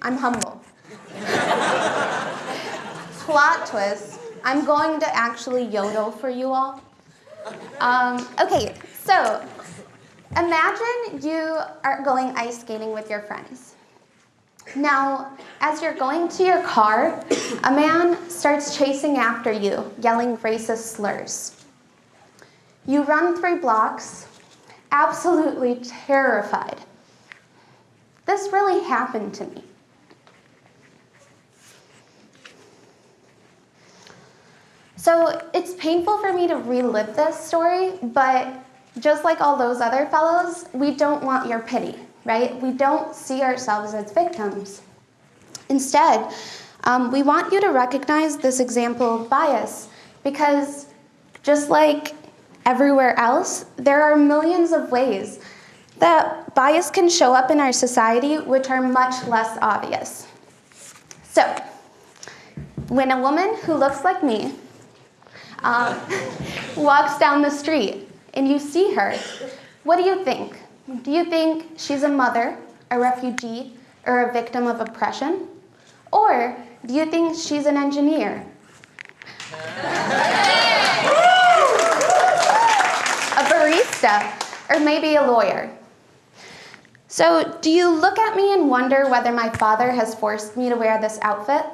I'm humble. Plot twist, I'm going to actually yodel for you all. Okay, so imagine you are going ice skating with your friends. Now, as you're going to your car, a man starts chasing after you, yelling racist slurs. You run 3 blocks, absolutely terrified. This really happened to me. So it's painful for me to relive this story, but just like all those other fellows, we don't want your pity, right? We don't see ourselves as victims. Instead, we want you to recognize this example of bias because just like everywhere else, there are millions of ways that bias can show up in our society which are much less obvious. So, when a woman who looks like me walks down the street and you see her, what do you think? Do you think she's a mother, a refugee, or a victim of oppression? Or do you think she's an engineer? A barista, or maybe a lawyer? So, do you look at me and wonder whether my father has forced me to wear this outfit?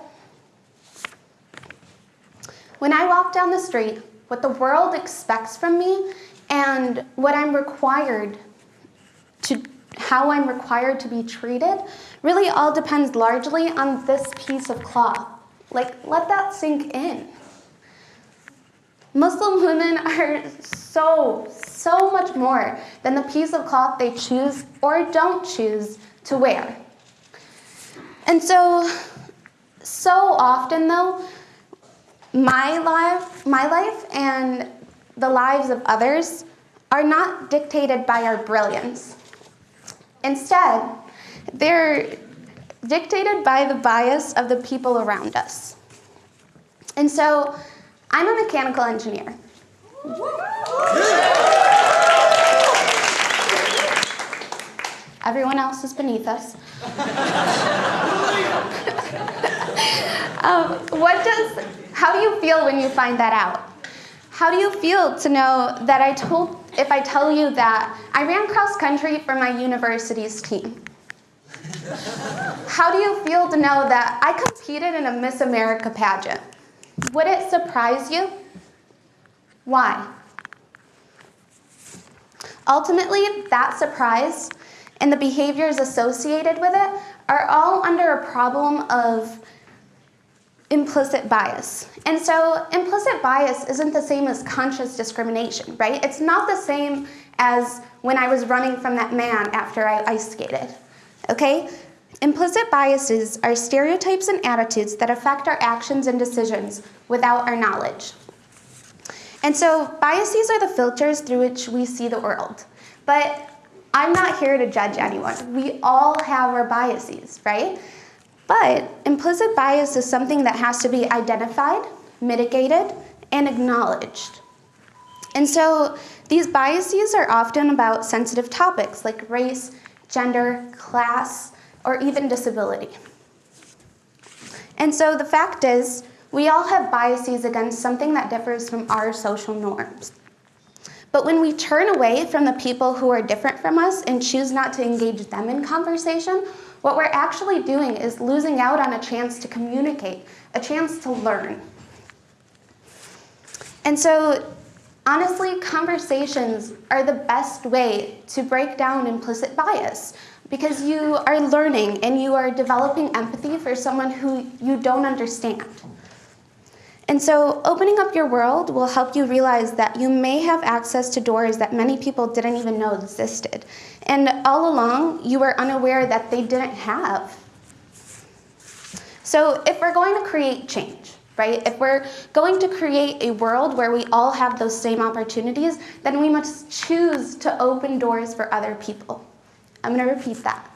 When I walk down the street, what the world expects from me and what I'm required to, how I'm required to be treated, really all depends largely on this piece of cloth. Like, let that sink in. Muslim women are so much more than the piece of cloth they choose or don't choose to wear. And so often though, my life and the lives of others are not dictated by our brilliance. Instead, they're dictated by the bias of the people around us. And so, I'm a mechanical engineer. Everyone else is beneath us. How do you feel when you find that out? How do you feel to know that if I tell you that I ran cross country for my university's team? How do you feel to know that I competed in a Miss America pageant? Would it surprise you? Why? Ultimately, that surprise and the behaviors associated with it are all under a problem of implicit bias. And so implicit bias isn't the same as conscious discrimination, right? It's not the same as when I was running from that man after I ice skated, okay? Implicit biases are stereotypes and attitudes that affect our actions and decisions without our knowledge. And so biases are the filters through which we see the world. But I'm not here to judge anyone. We all have our biases, right? But implicit bias is something that has to be identified, mitigated, and acknowledged. And so these biases are often about sensitive topics like race, gender, class, or even disability. And so the fact is, we all have biases against something that differs from our social norms. But when we turn away from the people who are different from us and choose not to engage them in conversation, what we're actually doing is losing out on a chance to communicate, a chance to learn. And so, honestly, conversations are the best way to break down implicit bias because you are learning and you are developing empathy for someone who you don't understand. And so opening up your world will help you realize that you may have access to doors that many people didn't even know existed. And all along, you were unaware that they didn't have. So if we're going to create change, right? If we're going to create a world where we all have those same opportunities, then we must choose to open doors for other people. I'm going to repeat that.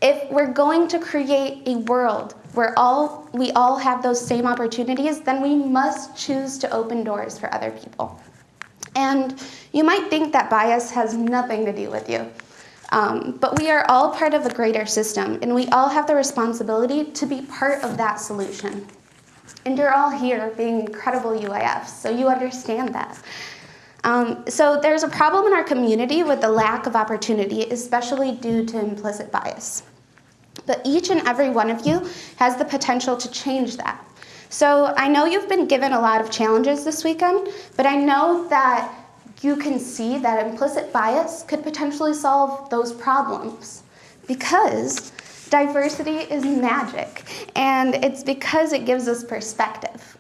If we're going to create a world where we all have those same opportunities, then we must choose to open doors for other people. And you might think that bias has nothing to do with you. But we are all part of a greater system, and we all have the responsibility to be part of that solution. And you're all here being incredible UIFs, so you understand that. So there's a problem in our community with the lack of opportunity, especially due to implicit bias. But each and every one of you has the potential to change that. So I know you've been given a lot of challenges this weekend, but I know that you can see that implicit bias could potentially solve those problems, because diversity is magic, and it's because it gives us perspective.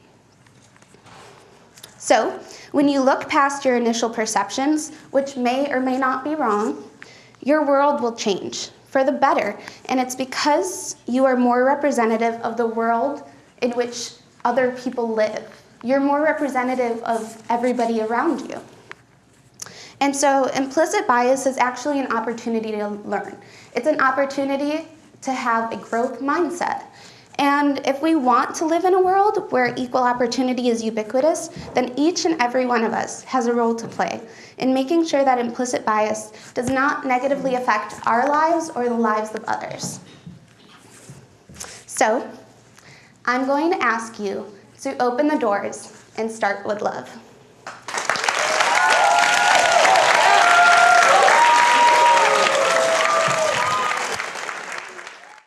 So when you look past your initial perceptions, which may or may not be wrong, your world will change for the better, and it's because you are more representative of the world in which other people live. You're more representative of everybody around you. And so implicit bias is actually an opportunity to learn. It's an opportunity to have a growth mindset. And if we want to live in a world where equal opportunity is ubiquitous, then each and every one of us has a role to play in making sure that implicit bias does not negatively affect our lives or the lives of others. So, I'm going to ask you to open the doors and start with love.